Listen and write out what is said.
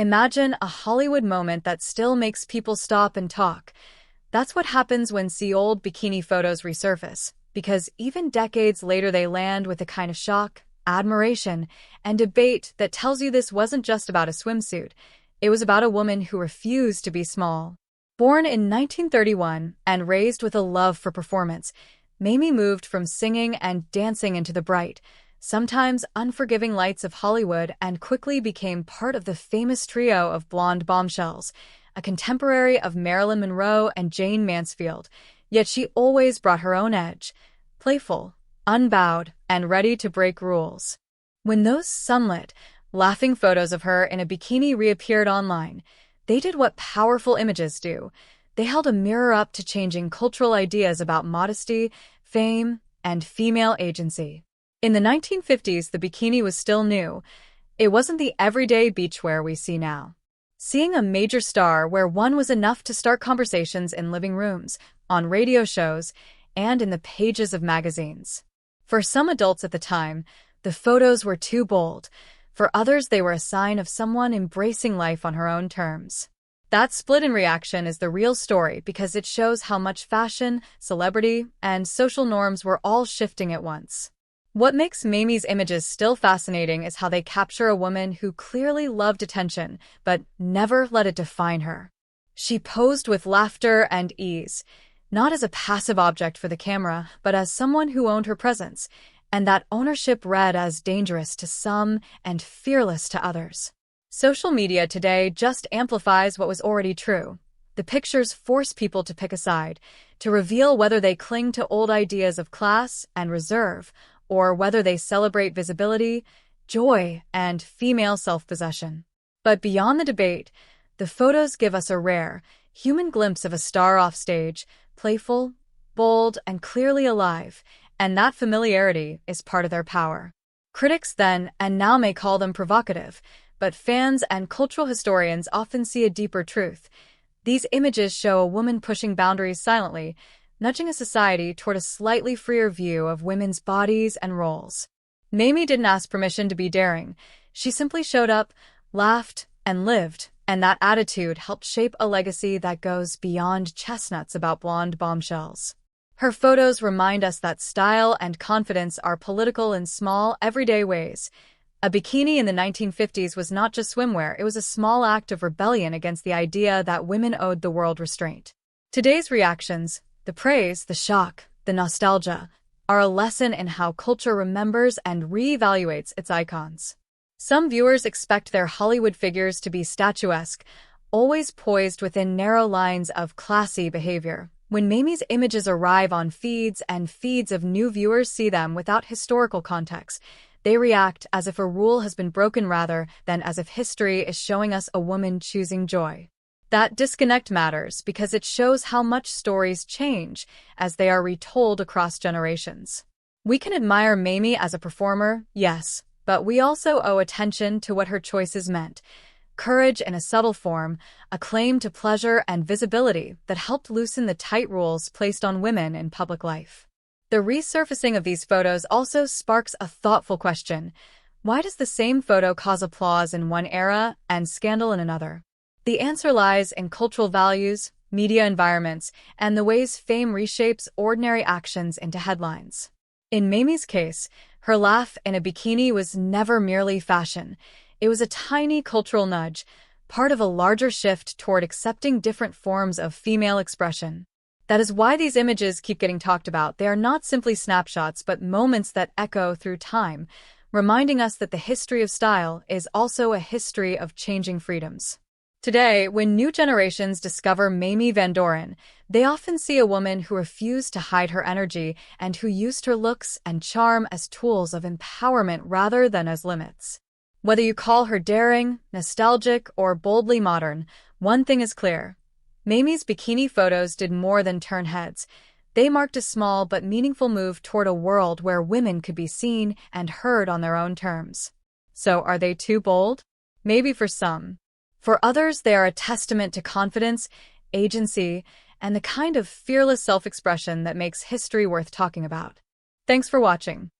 Imagine a Hollywood moment that still makes people stop and talk. That's what happens when old bikini photos resurface, because even decades later they land with a kind of shock, admiration, and debate that tells you this wasn't just about a swimsuit. It was about a woman who refused to be small. Born in 1931 and raised with a love for performance, Mamie moved from singing and dancing into the bright, sometimes unforgiving lights of Hollywood and quickly became part of the famous trio of blonde bombshells, a contemporary of Marilyn Monroe and Jane Mansfield. Yet she always brought her own edge, playful, unbowed, and ready to break rules. When those sunlit, laughing photos of her in a bikini reappeared online, they did what powerful images do. They held a mirror up to changing cultural ideas about modesty, fame, and female agency. In the 1950s, the bikini was still new. It wasn't the everyday beachwear we see now. Seeing a major star wear one was enough to start conversations in living rooms, on radio shows, and in the pages of magazines. For some adults at the time, the photos were too bold. For others, they were a sign of someone embracing life on her own terms. That split in reaction is the real story because it shows how much fashion, celebrity, and social norms were all shifting at once. What makes Mamie's images still fascinating is how they capture a woman who clearly loved attention, but never let it define her. She posed with laughter and ease, not as a passive object for the camera, but as someone who owned her presence, and that ownership read as dangerous to some and fearless to others. Social media today just amplifies what was already true. The pictures force people to pick a side, to reveal whether they cling to old ideas of class and reserve, or whether they celebrate visibility, joy, and female self-possession. But beyond the debate, the photos give us a rare, human glimpse of a star offstage, playful, bold, and clearly alive, and that familiarity is part of their power. Critics then and now may call them provocative, but fans and cultural historians often see a deeper truth. These images show a woman pushing boundaries silently, nudging a society toward a slightly freer view of women's bodies and roles. Mamie didn't ask permission to be daring. She simply showed up, laughed, and lived, and that attitude helped shape a legacy that goes beyond chestnuts about blonde bombshells. Her photos remind us that style and confidence are political in small, everyday ways. A bikini in the 1950s was not just swimwear, it was a small act of rebellion against the idea that women owed the world restraint. Today's reactions, the praise, the shock, the nostalgia, are a lesson in how culture remembers and reevaluates its icons. Some viewers expect their Hollywood figures to be statuesque, always poised within narrow lines of classy behavior. When Mamie's images arrive on feeds and feeds of new viewers see them without historical context, they react as if a rule has been broken rather than as if history is showing us a woman choosing joy. That disconnect matters because it shows how much stories change as they are retold across generations. We can admire Mamie as a performer, yes, but we also owe attention to what her choices meant. Courage in a subtle form, a claim to pleasure and visibility that helped loosen the tight rules placed on women in public life. The resurfacing of these photos also sparks a thoughtful question. Why does the same photo cause applause in one era and scandal in another? The answer lies in cultural values, media environments, and the ways fame reshapes ordinary actions into headlines. In Mamie's case, her laugh in a bikini was never merely fashion. It was a tiny cultural nudge, part of a larger shift toward accepting different forms of female expression. That is why these images keep getting talked about. They are not simply snapshots, but moments that echo through time, reminding us that the history of style is also a history of changing freedoms. Today, when new generations discover Mamie Van Doren, they often see a woman who refused to hide her energy and who used her looks and charm as tools of empowerment rather than as limits. Whether you call her daring, nostalgic, or boldly modern, one thing is clear. Mamie's bikini photos did more than turn heads. They marked a small but meaningful move toward a world where women could be seen and heard on their own terms. So, are they too bold? Maybe for some. For others, they are a testament to confidence, agency, and the kind of fearless self-expression that makes history worth talking about. Thanks for watching.